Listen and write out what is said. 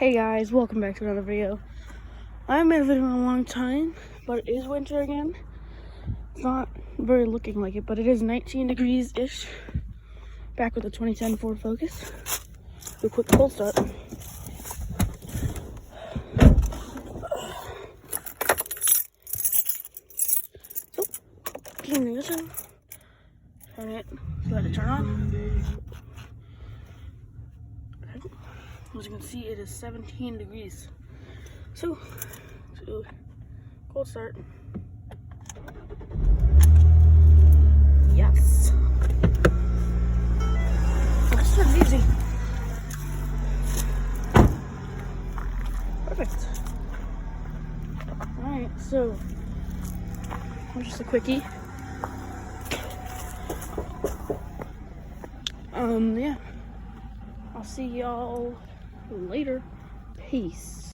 Hey guys, welcome back to another video. I haven't made a video in a long time, but it is winter again. It's not very looking like it, but it is 19 degrees-ish. Back with the 2010 Ford Focus. Do a quick cold start. So, turn the ignition. Turn it, let it turn on. As you can see, it is 17 degrees. So cold start. Yes. Cold start is easy. Perfect. Alright, so just a quickie. Yeah. I'll see y'all later. Peace.